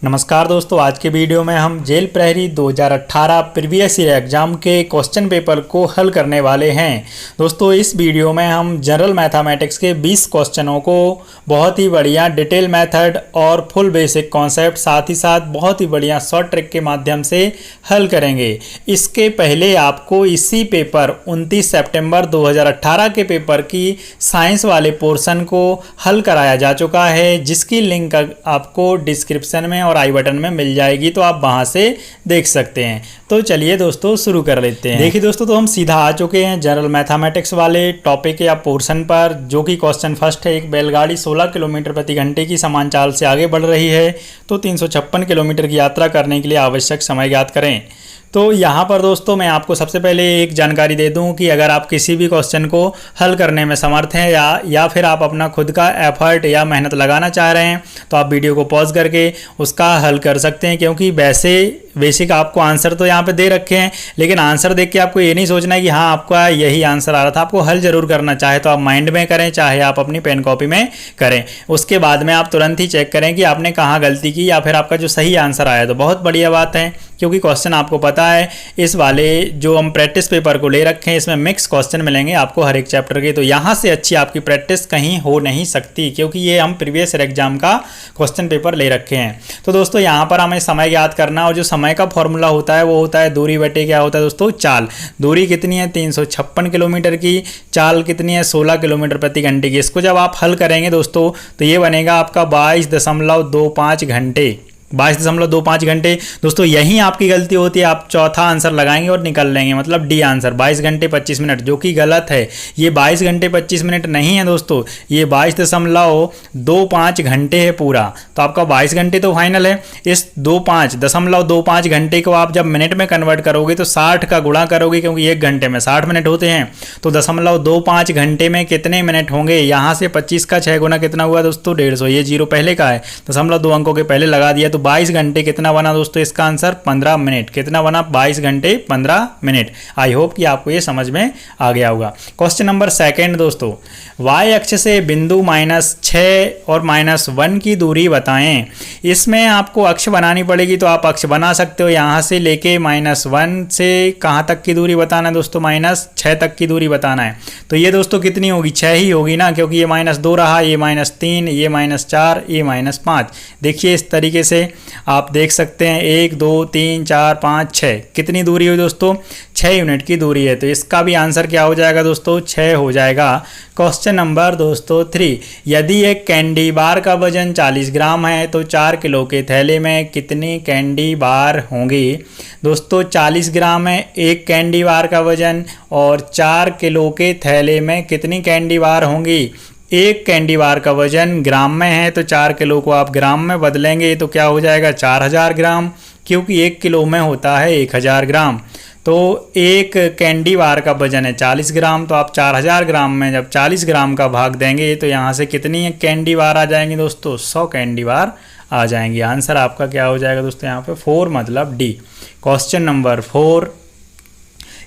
नमस्कार दोस्तों, आज के वीडियो में हम जेल प्रहरी 2018 प्रीवियस ईयर एग्जाम के क्वेश्चन पेपर को हल करने वाले हैं। दोस्तों इस वीडियो में हम जनरल मैथमेटिक्स के 20 क्वेश्चनों को बहुत ही बढ़िया डिटेल मेथड और फुल बेसिक कॉन्सेप्ट साथ ही साथ बहुत ही बढ़िया शॉर्ट ट्रिक के माध्यम से हल करेंगे। इसके पहले आपको इसी पेपर 29 सितंबर 2018 के पेपर की साइंस वाले पोर्शन को हल कराया जा चुका है, जिसकी लिंक आपको डिस्क्रिप्शन में और आई बटन में मिल जाएगी, तो आप वहां से देख सकते हैं। तो चलिए दोस्तों शुरू कर लेते हैं। देखिए दोस्तों, तो हम सीधा आ चुके हैं जनरल मैथमेटिक्स वाले टॉपिक या पोर्शन पर, जो कि क्वेश्चन फर्स्ट है। एक बैलगाड़ी 16 किलोमीटर प्रति घंटे की समान चाल से आगे बढ़ रही है, तो 356 किलोमीटर की यात्रा करने के लिए आवश्यक समय ज्ञात करें। तो यहाँ पर दोस्तों मैं आपको सबसे पहले एक जानकारी दे दूँ कि अगर आप किसी भी क्वेश्चन को हल करने में समर्थ हैं या फिर आप अपना खुद का एफर्ट या मेहनत लगाना चाह रहे हैं, तो आप वीडियो को पॉज करके उसका हल कर सकते हैं। क्योंकि वैसे बेसिक आपको आंसर तो यहाँ पे दे रखे हैं, लेकिन आंसर देख के आपको ये नहीं सोचना है कि हाँ आपका यही आंसर आ रहा था। आपको हल जरूर करना, चाहे तो आप माइंड में करें, चाहे आप अपनी पेन कॉपी में करें। उसके बाद में आप तुरंत ही चेक करें कि आपने कहाँ गलती की या फिर आपका जो सही आंसर आया। तो बहुत बढ़िया बात है, क्योंकि क्वेश्चन आपको पता है इस वाले जो हम प्रैक्टिस पेपर को ले रखे हैं, इसमें मिक्स क्वेश्चन मिलेंगे आपको हर एक चैप्टर के। तो यहाँ से अच्छी आपकी प्रैक्टिस कहीं हो नहीं सकती, क्योंकि ये हम प्रीवियस एग्जाम का क्वेश्चन पेपर ले रखे हैं। तो दोस्तों यहाँ पर हमें समय ज्ञात करना, और जो समय का फॉर्मूला होता है वो होता है दूरी बटे क्या होता है दोस्तों, चाल। दूरी कितनी है 356 किलोमीटर की, चाल कितनी है 16 किलोमीटर प्रति घंटे की। इसको जब आप हल करेंगे दोस्तों तो ये बनेगा आपका 22.25 घंटे। 22.25 घंटे। दोस्तों यही आपकी गलती होती है, आप चौथा आंसर लगाएंगे और निकल लेंगे, मतलब डी आंसर 22 घंटे 25 मिनट, जो कि गलत है। ये 22 घंटे 25 मिनट नहीं है दोस्तों, ये 22.25 घंटे है पूरा। तो आपका 22 घंटे तो फाइनल है। इस 2.25 घंटे को आप जब मिनट में कन्वर्ट करोगे तो 60 का गुणा करोगे, क्योंकि 1 घंटे में 60 मिनट होते हैं। तो 0.25 घंटे में कितने मिनट होंगे, यहाँ से 25 का 6 गुना कितना हुआ दोस्तों 150। ये जीरो पहले का है, 0.2 अंकों के पहले लगा दिया। तो 22 घंटे कितना बना दोस्तों, इसका आंसर 15 मिनट। कितना बना 22 घंटे 15 मिनट। आई होप कि आपको ये समझ में आ गया होगा। क्वेश्चन नंबर सेकंड दोस्तों, y अक्ष से बिंदु -6 और -1 की दूरी बताएं। इसमें आपको अक्ष बनानी पड़ेगी, तो आप अक्ष बना सकते हो। यहाँ से लेके -1 से कहाँ तक की दूरी बताना है दोस्तों, -6 तक की दूरी बताना है। तो ये दोस्तों कितनी होगी, 6 ही होगी ना, क्योंकि ये -2 रहा, ये -3, ये -4, ये -5। देखिए इस तरीके से आप देख सकते हैं 1 2 3 4 5 6 कितनी दूरी हुई दोस्तों, 6 यूनिट की दूरी है। तो इसका भी आंसर क्या हो जाएगा दोस्तों, 6 हो जाएगा। क्वेश्चन नंबर दोस्तों 3, यदि एक कैंडी बार का वजन 40 ग्राम है तो 4 किलो के थैले में कितनी कैंडी बार होंगी। दोस्तों 40 ग्राम है एक कैंडी बार का वजन, और 4 किलो के थैले में कितनी कैंडी बार होंगी। एक कैंडी बार का वजन ग्राम में है, तो 4 किलो को आप ग्राम में बदलेंगे तो क्या हो जाएगा 4000 ग्राम, क्योंकि 1 किलो में होता है 1000 ग्राम। तो एक कैंडी बार का वजन है 40 ग्राम, तो आप 4000 ग्राम में जब 40 ग्राम का भाग देंगे तो यहाँ से कितनी कैंडी बार आ जाएंगी दोस्तों, 100 कैंडी बार आ जाएंगी। आंसर आपका क्या हो जाएगा दोस्तों यहाँ पे 4, मतलब डी। क्वेश्चन नंबर 4,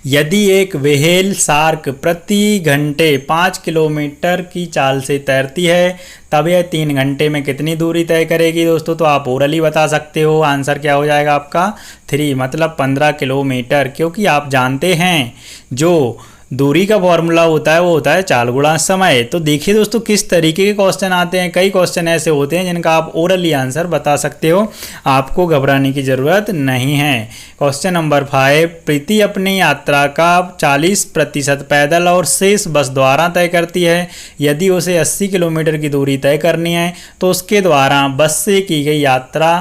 यदि एक व्हेल शार्क प्रति घंटे 5 किलोमीटर की चाल से तैरती है, तब यह 3 घंटे में कितनी दूरी तय करेगी दोस्तों। तो आप ओरली बता सकते हो। आंसर क्या हो जाएगा आपका 3, मतलब 15 किलोमीटर, क्योंकि आप जानते हैं जो दूरी का फॉर्मूला होता है वो होता है चाल गुणा समय। तो देखिए दोस्तों किस तरीके के क्वेश्चन आते हैं। कई क्वेश्चन ऐसे होते हैं जिनका आप ओरली आंसर बता सकते हो, आपको घबराने की ज़रूरत नहीं है। क्वेश्चन नंबर 5, प्रीति अपनी यात्रा का 40% पैदल और शेष बस द्वारा तय करती है। यदि उसे 80 किलोमीटर की दूरी तय करनी है तो उसके द्वारा बस से की गई यात्रा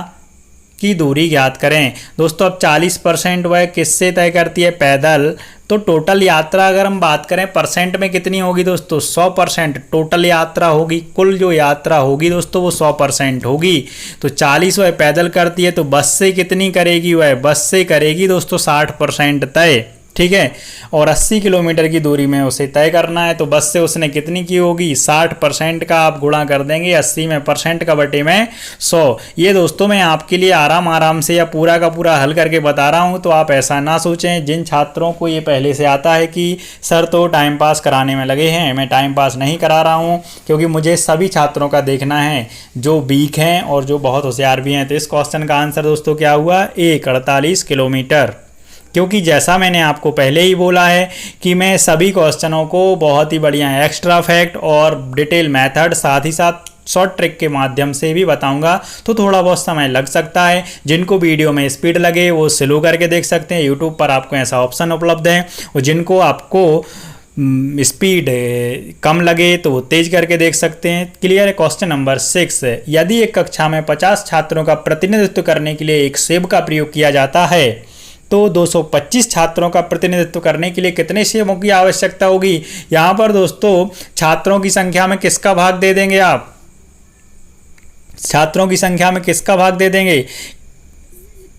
की दूरी ज्ञात करें। दोस्तों अब 40% वह किससे तय करती है, पैदल। तो टोटल यात्रा अगर हम बात करें परसेंट में कितनी होगी दोस्तों, 100% टोटल यात्रा होगी। कुल जो यात्रा होगी दोस्तों वो 100% होगी। तो 40 वह पैदल करती है, तो बस से कितनी करेगी, वह बस से करेगी दोस्तों 60% तय। ठीक है, और 80 किलोमीटर की दूरी में उसे तय करना है। तो बस से उसने कितनी की होगी, 60% का आप गुणा कर देंगे 80 में, परसेंट का बटे में 100। ये दोस्तों मैं आपके लिए आराम से या पूरा का पूरा हल करके बता रहा हूँ, तो आप ऐसा ना सोचें। जिन छात्रों को ये पहले से आता है कि सर तो टाइम पास कराने में लगे हैं, मैं टाइम पास नहीं करा रहा हूँ, क्योंकि मुझे सभी छात्रों का देखना है जो वीक हैं और जो बहुत होशियार भी हैं। तो इस क्वेश्चन का आंसर दोस्तों क्या हुआ, 148 किलोमीटर। क्योंकि जैसा मैंने आपको पहले ही बोला है कि मैं सभी क्वेश्चनों को बहुत ही बढ़िया एक्स्ट्रा फैक्ट और डिटेल मेथड साथ ही साथ शॉर्ट ट्रिक के माध्यम से भी बताऊंगा, तो थोड़ा बहुत समय लग सकता है। जिनको वीडियो में स्पीड लगे वो स्लो करके देख सकते हैं, यूट्यूब पर आपको ऐसा ऑप्शन उपलब्ध है। और जिनको आपको स्पीड कम लगे तो वो तेज करके देख सकते हैं। क्लियर है। क्वेश्चन नंबर 6, यदि एक कक्षा में 50 छात्रों का प्रतिनिधित्व करने के लिए एक सेब का प्रयोग किया जाता है, तो 225 छात्रों का प्रतिनिधित्व करने के लिए कितने सेबों की आवश्यकता होगी। यहाँ पर दोस्तों छात्रों की संख्या में किसका भाग दे देंगे आप, छात्रों की संख्या में किसका भाग दे देंगे,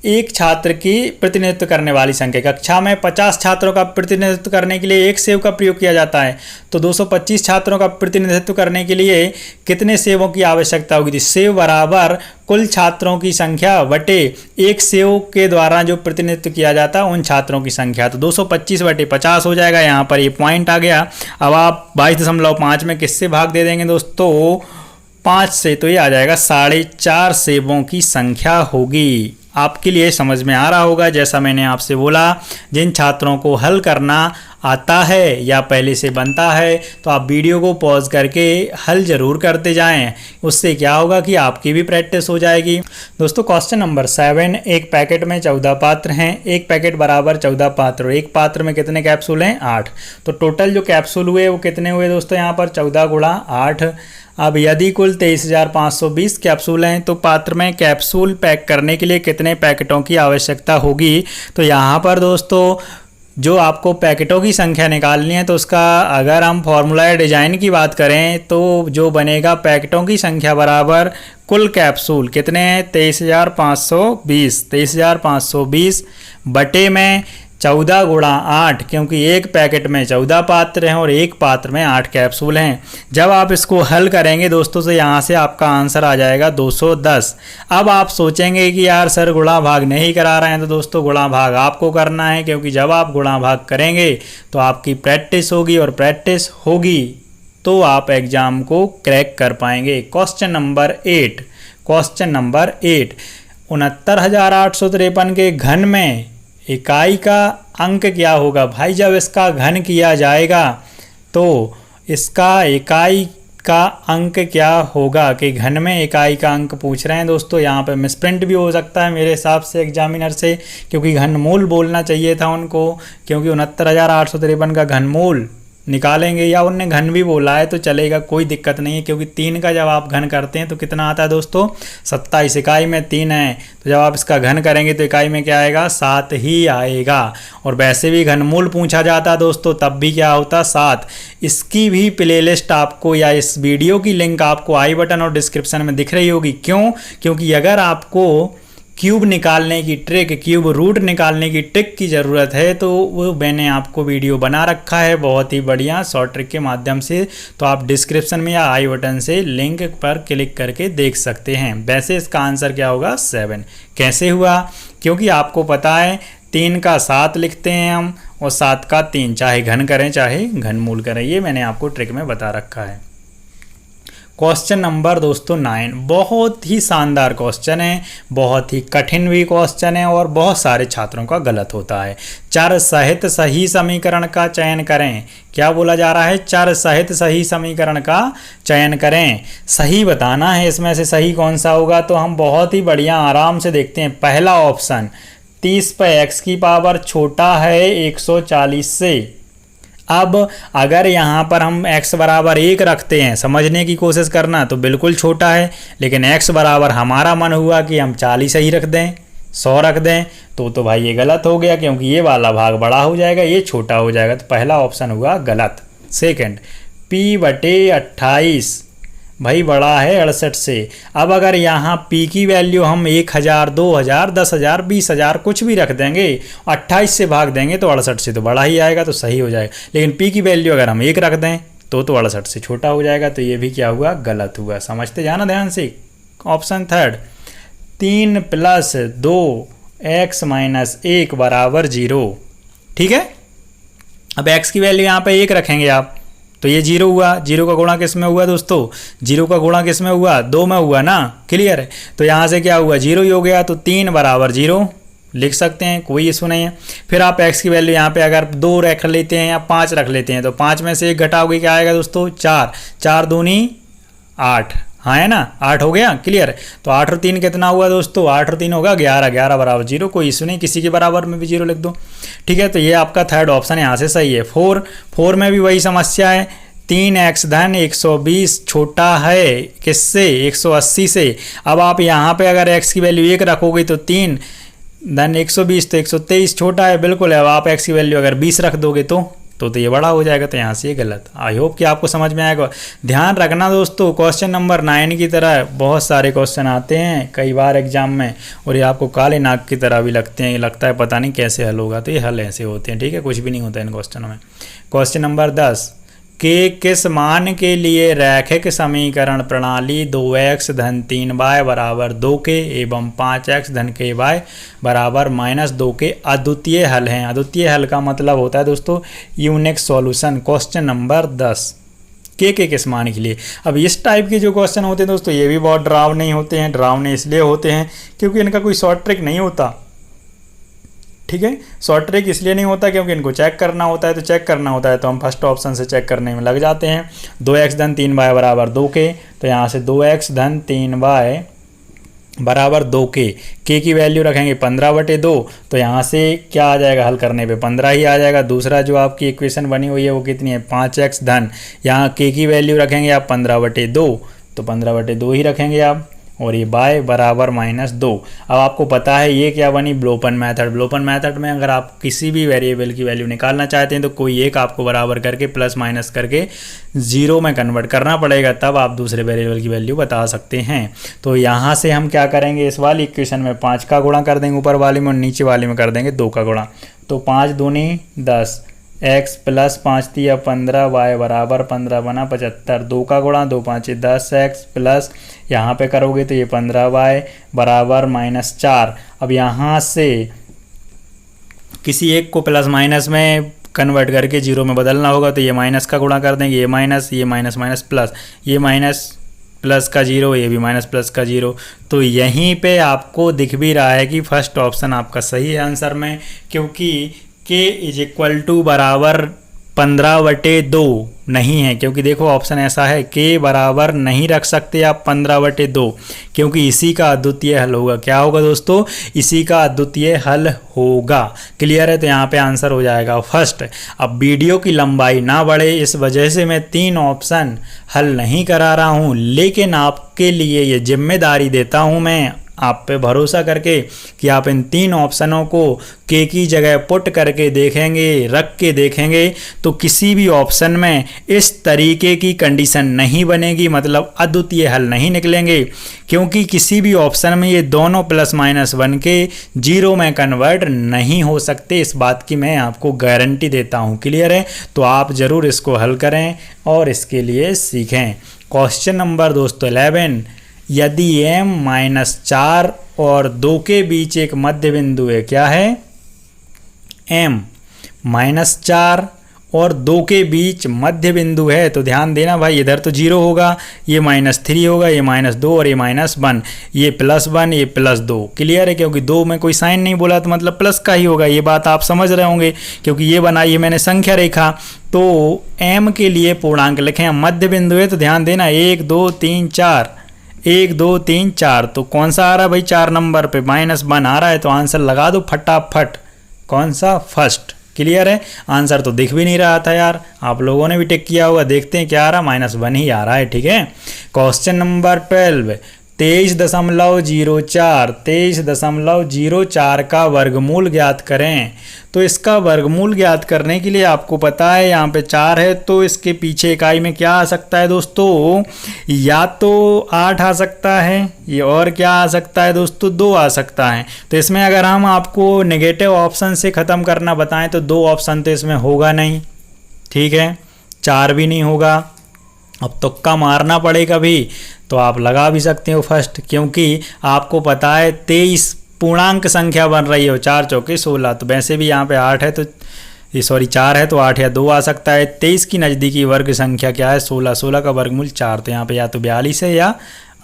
एक छात्र की प्रतिनिधित्व करने वाली संख्या। कक्षा में 50 छात्रों का प्रतिनिधित्व करने के लिए एक सेब का प्रयोग किया जाता है, तो 225 छात्रों का प्रतिनिधित्व करने के लिए कितने सेबों की आवश्यकता होगी। सेब बराबर कुल छात्रों की संख्या बटे एक सेब के द्वारा जो प्रतिनिधित्व किया जाता है उन छात्रों की संख्या। तो 225 बटे 50 हो जाएगा। यहाँ पर ये पॉइंट आ गया। अब आप 22.5 में किससे भाग दे देंगे दोस्तों, 5 से, तो ये आ जाएगा 4.5 सेबों की संख्या होगी। आपके लिए समझ में आ रहा होगा। जैसा मैंने आपसे बोला, जिन छात्रों को हल करना आता है या पहले से बनता है, तो आप वीडियो को पॉज करके हल ज़रूर करते जाएं। उससे क्या होगा कि आपकी भी प्रैक्टिस हो जाएगी। दोस्तों क्वेश्चन नंबर 7, एक पैकेट में 14 पात्र हैं, एक पैकेट बराबर 14 पात्र, एक पात्र में कितने कैप्सूल हैं, 8। तो टोटल जो कैप्सूल हुए वो कितने हुए दोस्तों, यहाँ पर 14 गुणा 8। अब यदि कुल 23,520 कैप्सूल हैं, तो पात्र में कैप्सूल पैक करने के लिए कितने पैकेटों की आवश्यकता होगी। तो यहाँ पर दोस्तों जो आपको पैकेटों की संख्या निकालनी है, तो उसका अगर हम फॉर्मूला या डिजाइन की बात करें तो जो बनेगा, पैकेटों की संख्या बराबर कुल कैप्सूल कितने हैं, 23,520, 23,520 बटे में 14 गुणा 8, क्योंकि एक पैकेट में 14 पात्र हैं और एक पात्र में 8 कैप्सूल हैं। जब आप इसको हल करेंगे दोस्तों, तो यहाँ से आपका आंसर आ जाएगा 210। अब आप सोचेंगे कि यार सर गुणा भाग नहीं करा रहे हैं, तो दोस्तों गुणा भाग आपको करना है, क्योंकि जब आप गुणा भाग करेंगे तो आपकी प्रैक्टिस होगी, और प्रैक्टिस होगी तो आप एग्जाम को क्रैक कर पाएंगे। क्वेश्चन नंबर 8, 69,853 के घन में इकाई का अंक क्या होगा। भाई जब इसका घन किया जाएगा तो इसका इकाई का अंक क्या होगा, कि घन में इकाई का अंक पूछ रहे हैं दोस्तों। यहाँ पे मिसप्रिंट भी हो सकता है मेरे हिसाब से एग्जामिनर से, क्योंकि घनमूल बोलना चाहिए था उनको, क्योंकि 69,853 का घनमूल निकालेंगे, या उनने घन भी बोला है तो चलेगा, कोई दिक्कत नहीं है। क्योंकि 3 का जब आप घन करते हैं तो कितना आता है दोस्तों, 27। इकाई में 3 है, तो जब आप इसका घन करेंगे तो इकाई में क्या आएगा, 7 ही आएगा। और वैसे भी घनमूल पूछा जाता दोस्तों तब भी क्या होता, 7। इसकी भी प्लेलिस्ट आपको या इस वीडियो की लिंक आपको आई बटन और डिस्क्रिप्शन में दिख रही होगी। क्यों, क्योंकि अगर आपको क्यूब निकालने की ट्रिक, क्यूब रूट निकालने की ट्रिक की ज़रूरत है, तो वो मैंने आपको वीडियो बना रखा है बहुत ही बढ़िया शॉर्ट ट्रिक के माध्यम से। तो आप डिस्क्रिप्शन में या आई बटन से लिंक पर क्लिक करके देख सकते हैं। वैसे इसका आंसर क्या होगा, 7। कैसे हुआ, क्योंकि आपको पता है 3 का 7 लिखते हैं हम, और 7 का 3, चाहे घन करें चाहे घनमूल करें। ये मैंने आपको ट्रिक में बता रखा है। क्वेश्चन नंबर दोस्तों 9, बहुत ही शानदार क्वेश्चन है, बहुत ही कठिन भी क्वेश्चन है, और बहुत सारे छात्रों का गलत होता है। चर सहित सही समीकरण का चयन करें। क्या बोला जा रहा है, चर सहित सही समीकरण का चयन करें। सही बताना है, इसमें से सही कौन सा होगा। तो हम बहुत ही बढ़िया आराम से देखते हैं। पहला ऑप्शन, 30 पे x की पावर छोटा है 140 से। अब अगर यहाँ पर हम x बराबर 1 रखते हैं, समझने की कोशिश करना, तो बिल्कुल छोटा है। लेकिन x बराबर हमारा मन हुआ कि हम 40 ही रख दें, 100 रख दें, तो भाई ये गलत हो गया, क्योंकि ये वाला भाग बड़ा हो जाएगा, ये छोटा हो जाएगा। तो पहला ऑप्शन हुआ गलत। सेकंड, p/28 भाई बड़ा है 68 से। अब अगर यहाँ p की वैल्यू हम 1000, 2000, 10,000, 20,000 कुछ भी रख देंगे, 28 से भाग देंगे तो 68 से तो बड़ा ही आएगा, तो सही हो जाएगा। लेकिन p की वैल्यू अगर हम 1 रख दें तो 68 से छोटा हो जाएगा, तो ये भी क्या हुआ, गलत हुआ। समझते जाना ध्यान से। Option third, 3 + 2x - 1 = 0। ठीक है, अब x की वैल्यू यहाँ पे 1 रखेंगे आप तो ये 0 हुआ। 0 का गुणा किस में हुआ दोस्तों, 0 का गुणा किस में हुआ, 2 में हुआ ना, क्लियर है। तो यहाँ से क्या हुआ, 0 ही हो गया, तो 3 = 0 लिख सकते हैं, कोई इशू नहीं है। फिर आप x की वैल्यू यहाँ पे अगर 2 रख लेते हैं या 5 रख लेते हैं तो 5 में से 1 घटाओगे क्या आएगा दोस्तों, 4, 4 दूनी 8, हाँ है ना, 8 हो गया, क्लियर है। तो 8 और 3 कितना हुआ दोस्तों, 8 और 3 होगा 11, 11 = 0, कोई इशू नहीं, किसी के बराबर में भी 0 लिख दो। ठीक है, तो ये आपका थर्ड ऑप्शन यहाँ से सही है। 4 में भी वही समस्या है, 3x धन 120 छोटा है किससे, 180 से। अब आप यहाँ पे अगर x की वैल्यू 1 रखोगे तो 3 धन 120 तो 123 छोटा है, बिल्कुल है। अब आप x की वैल्यू अगर 20 रख दोगे तो ये बड़ा हो जाएगा, तो यहाँ से ये गलत। आई होप कि आपको समझ में आएगा। ध्यान रखना दोस्तों, क्वेश्चन नंबर 9 की तरह बहुत सारे क्वेश्चन आते हैं कई बार एग्जाम में, और ये आपको काले नाग की तरह भी लगते हैं, लगता है पता नहीं कैसे हल होगा, तो ये हल ऐसे होते हैं। ठीक है, कुछ भी नहीं होता इन क्वेश्चनों में। क्वेश्चन नंबर 10, के किस मान के लिए रैखिक समीकरण प्रणाली 2x धन 3y = 2 के एवं 5x धन k y = -2 के अद्वितीय हल हैं। अद्वितीय हल का मतलब होता है दोस्तों यूनिक सॉल्यूशन। क्वेश्चन नंबर 10, के किस मान के लिए। अब इस टाइप के जो क्वेश्चन होते हैं दोस्तों, ये भी बहुत डरावने होते हैं। डरावने इसलिए होते हैं क्योंकि इनका कोई शॉर्ट ट्रिक नहीं होता। ठीक है, शॉर्ट ट्रिक इसलिए नहीं होता क्योंकि इनको चेक करना होता है, तो चेक करना होता है तो हम फर्स्ट ऑप्शन से चेक करने में लग जाते हैं। 2x धन 3y = 2 के, तो यहाँ से 2x धन 3y = 2 के की वैल्यू रखेंगे 15/2, तो यहाँ से क्या आ जाएगा, हल करने पे 15 ही आ जाएगा। दूसरा जो आपकी इक्वेशन बनी हुई है वो कितनी है, 5x धन, यहाँ k की वैल्यू रखेंगे आप 15/2, तो 15/2 ही रखेंगे आप, और ये y = -2। अब आपको पता है ये क्या बनी, ब्लोपन मेथड। ब्लोपन मेथड में अगर आप किसी भी वेरिएबल की वैल्यू निकालना चाहते हैं तो कोई एक आपको बराबर करके प्लस माइनस करके 0 में कन्वर्ट करना पड़ेगा, तब आप दूसरे वेरिएबल की वैल्यू बता सकते हैं। तो यहाँ से हम क्या करेंगे, इस वाली इक्वेशन में 5 का गुणा कर देंगे ऊपर वाले में, और नीचे वाले में कर देंगे 2 का गुणा। तो 5 दूनी 10, x + 5 × 15, y = 15 बना 75, 2 का गुणा, 2 × 5 = 10x प्लस यहाँ पे करोगे तो ये 15y = -4। अब यहाँ से किसी एक को प्लस माइनस में कन्वर्ट करके 0 में बदलना होगा, तो ये माइनस का गुणा कर देंगे, ये माइनस माइनस प्लस, ये माइनस प्लस का 0, ये भी माइनस प्लस का 0। तो यहीं पे आपको दिख भी रहा है कि फर्स्ट ऑप्शन आपका सही है आंसर में, क्योंकि k = 15/2 नहीं है, क्योंकि देखो ऑप्शन ऐसा है k बराबर नहीं रख सकते आप 15/2, क्योंकि इसी का अद्वितीय हल होगा। क्या होगा दोस्तों, इसी का अद्वितीय हल होगा। क्लियर है, तो यहाँ पे आंसर हो जाएगा फर्स्ट। अब वीडियो की लंबाई ना बढ़े इस वजह से मैं 3 ऑप्शन हल नहीं करा रहा हूँ, लेकिन आपके लिए ये जिम्मेदारी देता हूँ मैं आप पे भरोसा करके कि आप इन 3 ऑप्शनों को के की जगह पुट करके देखेंगे, रख के देखेंगे, तो किसी भी ऑप्शन में इस तरीके की कंडीशन नहीं बनेगी, मतलब अद्वितीय हल नहीं निकलेंगे, क्योंकि किसी भी ऑप्शन में ये दोनों प्लस माइनस बन के 0 में कन्वर्ट नहीं हो सकते। इस बात की मैं आपको गारंटी देता हूँ। क्लियर है, तो आप ज़रूर इसको हल करें और इसके लिए सीखें। क्वेश्चन नंबर दोस्तों 11, यदि m - 4 और 2 के बीच एक मध्य बिंदु है, क्या है, m - 4 और 2 के बीच मध्य बिंदु है, तो ध्यान देना भाई, इधर तो 0 होगा, ये -3 होगा, ये -2 और ये -1, ये +1 ये +2। क्लियर है, क्योंकि 2 में कोई साइन नहीं बोला तो मतलब प्लस का ही होगा। ये बात आप समझ रहे होंगे, क्योंकि ये बनाई है मैंने संख्या रेखा। तो m के लिए पूर्णांक लिखें, मध्य बिंदु है तो ध्यान देना 1 2 3 4, 1 2 3 4, तो कौन सा आ रहा है भाई, 4 नंबर पे -1 आ रहा है, तो आंसर लगा दो फटाफट, कौन सा, फर्स्ट। क्लियर है, आंसर तो दिख भी नहीं रहा था यार, आप लोगों ने भी टिक किया होगा। देखते हैं क्या आ रहा, -1 ही आ रहा है। ठीक है, क्वेश्चन नंबर 12, 23.04 का वर्गमूल ज्ञात करें। तो इसका वर्गमूल ज्ञात करने के लिए आपको पता है यहाँ पे 4 है, तो इसके पीछे इकाई में क्या आ सकता है दोस्तों, या तो 8 आ सकता है, ये और क्या आ सकता है दोस्तों, 2 आ सकता है। तो इसमें अगर हम आपको नेगेटिव ऑप्शन से ख़त्म करना बताएं तो 2 ऑप्शन तो इसमें होगा नहीं, ठीक है, 4 भी नहीं होगा। अब तुक्का मारना पड़ेगा भी, तो आप लगा भी सकते हो फर्स्ट, क्योंकि आपको पता है 23 पूर्णांक संख्या बन रही है, 4 चौके 16, तो वैसे भी यहाँ पे 8 है तो ये 4 है तो 8 या 2 आ सकता है। 23 की नज़दीकी वर्ग संख्या क्या है, 16, 16 का वर्गमूल 4, तो यहाँ पे या तो 42 है या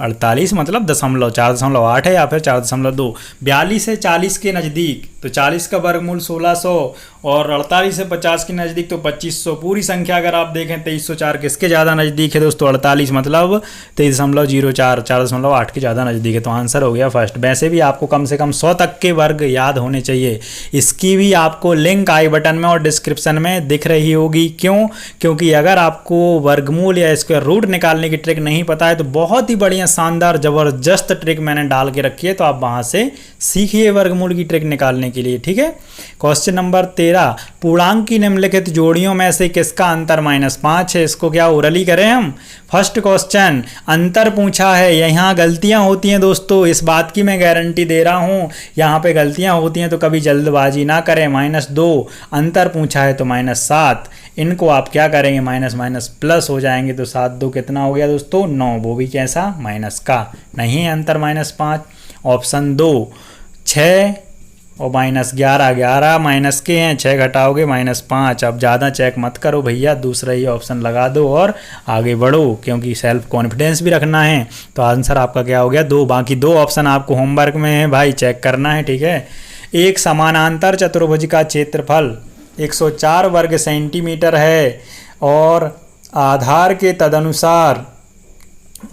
48, मतलब 4.8 है या फिर 4.2। 42 से 40 के नज़दीक तो 40 का वर्गमूल 1600 और 48 से 50 के नज़दीक तो 2500। पूरी संख्या अगर आप देखें 2304 किसके ज़्यादा नज़दीक है दोस्तों, 48, मतलब 23.04, 4.8 के ज़्यादा नज़दीक है। तो आंसर हो गया फर्स्ट। वैसे भी आपको कम से कम 100 तक के वर्ग याद होने चाहिए। इसकी भी आपको लिंक आई बटन में और डिस्क्रिप्शन में दिख रही होगी। क्यों? क्योंकि अगर आपको वर्गमूल या स्क्वायर रूट निकालने की ट्रिक नहीं पता है तो बहुत ही बढ़िया शानदार ज़बरदस्त ट्रिक मैंने डाल के रखी है, तो आप वहाँ से सीखिए वर्गमूल की ट्रिक निकालने के लिए, ठीक है। क्वेश्चन नंबर 13, पूर्णांक की निम्नलिखित जोड़ियों में से किसका अंतर -5 है। इसको क्या ओरली करें हम। फर्स्ट क्वेश्चन अंतर पूछा है, यहाँ गलतियाँ होती हैं दोस्तों, इस बात की मैं गारंटी दे रहा हूँ, यहाँ पे गलतियाँ होती हैं, तो कभी जल्दबाजी ना करें। -2 अंतर पूछा है तो -7, इनको आप क्या करेंगे, माइनस माइनस प्लस हो जाएंगे, तो 7 2 कितना हो गया दोस्तों, 9, वो भी कैसा, माइनस का, नहीं है अंतर -5। ऑप्शन 2 6 और -11, 11 माइनस के हैं, 6 घटाओगे -5। अब ज़्यादा चेक मत करो भैया, दूसरा ही ऑप्शन लगा दो और आगे बढ़ो, क्योंकि सेल्फ कॉन्फिडेंस भी रखना है। तो आंसर आपका क्या हो गया, 2। बाकी 2 ऑप्शन आपको होमवर्क में है भाई, चेक करना है, ठीक है। एक समानांतर चतुर्भुज का क्षेत्रफल 104 वर्ग सेंटीमीटर है और आधार के तदनुसार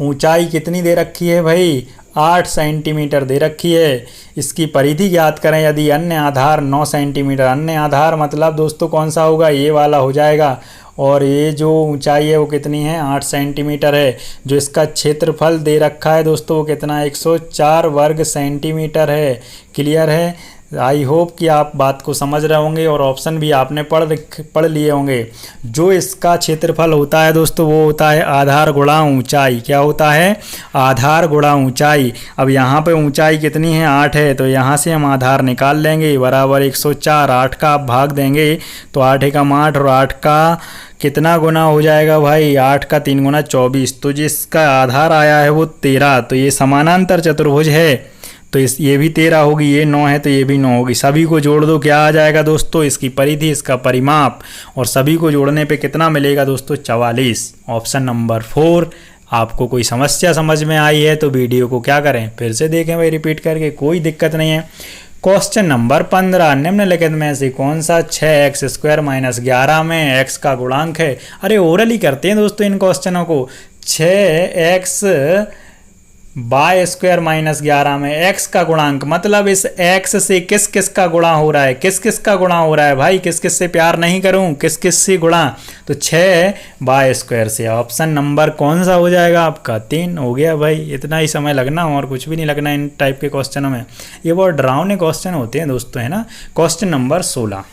ऊंचाई कितनी दे रखी है भाई, 8 सेंटीमीटर दे रखी है। इसकी परिधि ज्ञात करें यदि अन्य आधार 9 सेंटीमीटर। अन्य आधार मतलब दोस्तों कौन सा होगा, ये वाला हो जाएगा, और ये जो ऊंचाई है वो कितनी है, 8 सेंटीमीटर है। जो इसका क्षेत्रफल दे रखा है दोस्तों वो कितना है, 104 वर्ग सेंटीमीटर है। क्लियर है। आई होप कि आप बात को समझ रहे होंगे और ऑप्शन भी आपने पढ़ लिए होंगे। जो इसका क्षेत्रफल होता है दोस्तों वो होता है आधार गुणा ऊंचाई। क्या होता है, आधार गुणा ऊंचाई। अब यहाँ पे ऊंचाई कितनी है, 8 है, तो यहाँ से हम आधार निकाल लेंगे, बराबर 104। 8 का आप भाग देंगे तो 8 एकम 8 और 8 का कितना गुना हो जाएगा भाई, 8 का 3 गुना 24। तो जिसका आधार आया है वो 13। तो ये समानांतर चतुर्भुज है, तो ये भी 13 होगी, ये 9 है तो ये भी 9 होगी। सभी को जोड़ दो, क्या आ जाएगा दोस्तों, इसकी परिधि, इसका परिमाप, और सभी को जोड़ने पे कितना मिलेगा दोस्तों, 44। Option number 4। आपको कोई समस्या समझ में आई है तो वीडियो को क्या करें, फिर से देखें भाई, रिपीट करके, कोई दिक्कत नहीं है। क्वेश्चन नंबर 15, निम्नलिखित में से कौन सा 6x² - 11 में x का गुणांक है। अरे ओरली करते हैं दोस्तों इन क्वेश्चनों को। 6x (² - 11 में x का गुणांक, मतलब इस x से किस किस का गुणा हो रहा है, किस किस का गुणा हो रहा है भाई, किस किस से प्यार नहीं करूं, किस किस से गुणा, तो 6/² से। ऑप्शन नंबर कौन सा हो जाएगा आपका, 3 हो गया भाई। इतना ही समय लगना और कुछ भी नहीं लगना इन टाइप के क्वेश्चनों में, ये बहुत डरावने क्वेश्चन होते हैं दोस्तों, है ना। क्वेश्चन नंबर 16,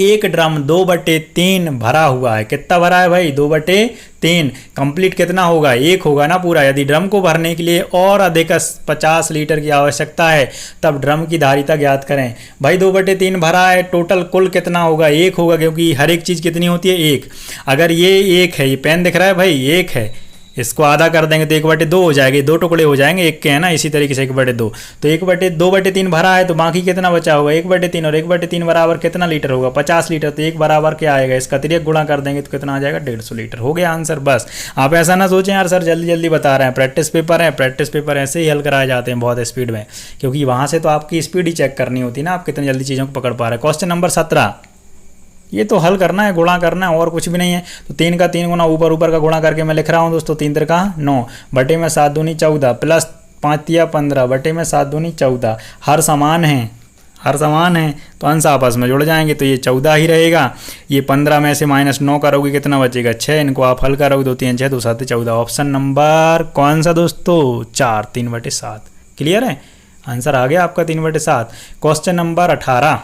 एक ड्रम 2/3 भरा हुआ है। कितना भरा है भाई, 2/3। कंप्लीट कितना होगा, 1 होगा ना पूरा। यदि ड्रम को भरने के लिए और अधिक 50 लीटर की आवश्यकता है तब ड्रम की धारिता ज्ञात करें। भाई 2/3 भरा है, टोटल कुल कितना होगा, 1 होगा, क्योंकि हर एक चीज़ कितनी होती है, 1। अगर ये 1 है, ये पेन दिख रहा है भाई, 1 है, इसको आधा कर देंगे तो 1/2 हो जाएगी, 2 टुकड़े हो जाएंगे 1 के, है ना। इसी तरीके से 1/2, तो 2/3 भरा है, तो बाकी कितना बचा होगा, 1/3, और 1/3 बराबर कितना लीटर होगा, 50 लीटर। तो 1 बराबर क्या आएगा, इसका 3 गुणा कर देंगे तो कितना आ जाएगा, 150 लीटर। हो गया आंसर। बस आप ऐसा ना सोचें यार सर जल्दी जल्दी बता रहे हैं, प्रैक्टिस पेपर है, प्रैक्टिस पेपर ऐसे ही हल कराए जाते हैं बहुत स्पीड में, क्योंकि वहाँ से तो आपकी स्पीड ही चेक करनी होती है ना, आप कितनी जल्दी चीज़ों को पकड़ पा रहे हैं। क्वेश्चन नंबर 17, ये तो हल करना है, गुणा करना है और कुछ भी नहीं है। तो 3 का 3 गुना ऊपर का गुणा करके मैं लिख रहा हूँ दोस्तों, 3 का 9 बटे में 7 दूनी 14 प्लस 5 या 15 बटे में 7 दूनी 14। हर समान है, हर समान है तो अंश आपस में जुड़ जाएंगे, तो ये 14 ही रहेगा। ये 15 में से -9 करोगे कितना बचेगा 6, इनको आप हल करोगे 2 3 6 2 7 14। ऑप्शन नंबर कौन सा दोस्तों 4 3/7। क्लियर है, आंसर आ गया आपका 3/7। क्वेश्चन नंबर 18,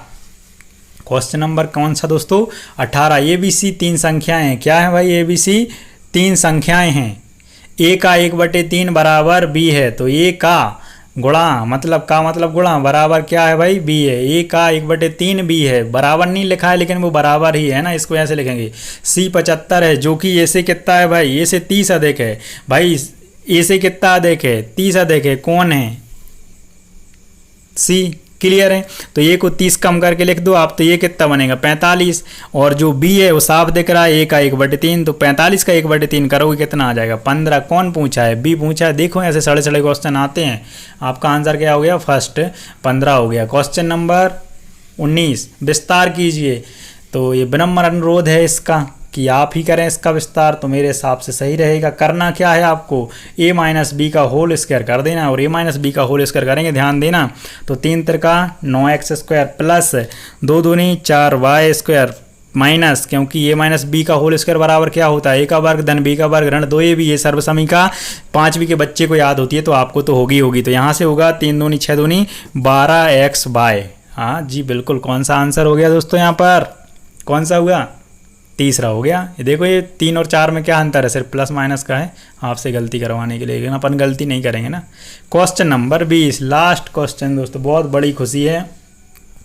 क्वेश्चन नंबर कौन सा दोस्तों 18। ABC 3 संख्याएं हैं। क्या है भाई ABC 3 संख्याएं हैं। A का 1/3 बराबर B है, तो A का गुणा मतलब गुणा बराबर क्या है भाई B है। A का 1/3 B है, बराबर नहीं लिखा है लेकिन वो बराबर ही है ना, इसको ऐसे लिखेंगे। C 75 है जो कि A से कितना है भाई, A से 30 अधिक है भाई। A से कितना अधिक है 30 अधिक है, कौन है C। क्लियर है, तो ये को 30 कम करके लिख दो आप, तो ये कितना बनेगा 45। और जो B है वो साफ दिख रहा है, A का 1/3, तो 45 का 1/3 करोगे कितना आ जाएगा 15। कौन पूछा है B पूछा है। देखो ऐसे सड़े सड़े क्वेश्चन आते हैं। आपका आंसर क्या हो गया फर्स्ट 15 हो गया। क्वेश्चन नंबर 19, विस्तार कीजिए। तो ये विनम्र अनुरोध है इसका कि आप ही करें इसका विस्तार, तो मेरे हिसाब से सही रहेगा। करना क्या है आपको a - b का होल स्क्वायर कर देना, और a - b का होल स्क्वायर करेंगे ध्यान देना, तो 3 त्रिका 9x² प्लस 2 दूनी 4y² माइनस, क्योंकि a - b का होल स्क्वायर बराबर क्या होता है a का वर्ग धन b का वर्ग ऋण 2ab। ये सर्वसमीका 5वीं के बच्चे को याद होती है, तो आपको तो होगी। तो यहाँ से होगा 3 दूनी 6 दूनी 12x/। हाँ जी बिल्कुल, कौन सा आंसर हो गया दोस्तों यहाँ पर, कौन सा हुआ तीसरा हो गया। ये देखो ये 3 और 4 में क्या अंतर है, सिर्फ प्लस माइनस का है, आपसे गलती करवाने के लिए, लेकिन अपन गलती नहीं करेंगे ना। क्वेश्चन नंबर 20, लास्ट क्वेश्चन दोस्तों। बहुत बड़ी खुशी है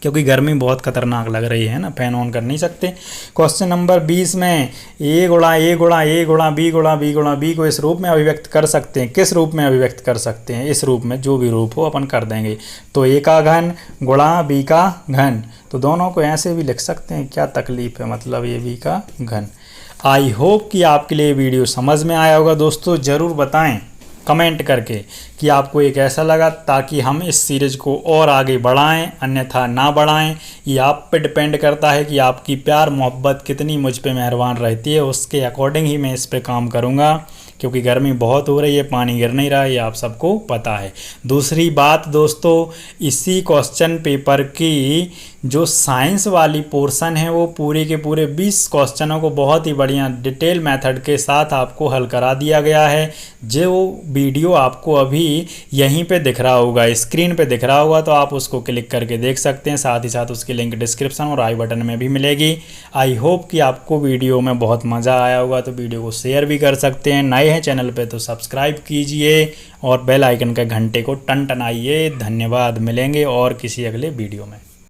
क्योंकि गर्मी बहुत खतरनाक लग रही है ना, फैन ऑन कर नहीं सकते। क्वेश्चन नंबर 20 में a गुणा a गुणा a गुणा b गुणा b गुणा b को इस रूप में अभिव्यक्त कर सकते हैं। किस रूप में अभिव्यक्त कर सकते हैं, इस रूप में, जो भी रूप हो अपन कर देंगे। तो a का घन गुणा b का घन, तो दोनों को ऐसे भी लिख सकते हैं, क्या तकलीफ है, मतलब a b का घन। आई होप कि आपके लिए वीडियो समझ में आया होगा दोस्तों। ज़रूर बताएं कमेंट करके कि आपको ये कैसा लगा, ताकि हम इस सीरीज को और आगे बढ़ाएं, अन्यथा ना बढ़ाएं। ये आप पे डिपेंड करता है कि आपकी प्यार मोहब्बत कितनी मुझ पे मेहरबान रहती है, उसके अकॉर्डिंग ही मैं इस पे काम करूँगा। क्योंकि गर्मी बहुत हो रही है, पानी गिर नहीं रहा है, ये आप सबको पता है। दूसरी बात दोस्तों, इसी क्वेश्चन पेपर की जो साइंस वाली पोर्शन है वो पूरे के पूरे 20 क्वेश्चनों को बहुत ही बढ़िया डिटेल मेथड के साथ आपको हल करा दिया गया है। जो वीडियो आपको अभी यहीं पे दिख रहा होगा, स्क्रीन पे दिख रहा होगा, तो आप उसको क्लिक करके देख सकते हैं। साथ ही साथ उसकी लिंक डिस्क्रिप्शन और आई बटन में भी मिलेगी। आई होप कि आपको वीडियो में बहुत मज़ा आया होगा, तो वीडियो को शेयर भी कर सकते हैं। नए हैं चैनल पे तो सब्सक्राइब कीजिए और बेल आइकन के घंटे को टन टनाइए। धन्यवाद, मिलेंगे और किसी अगले वीडियो में।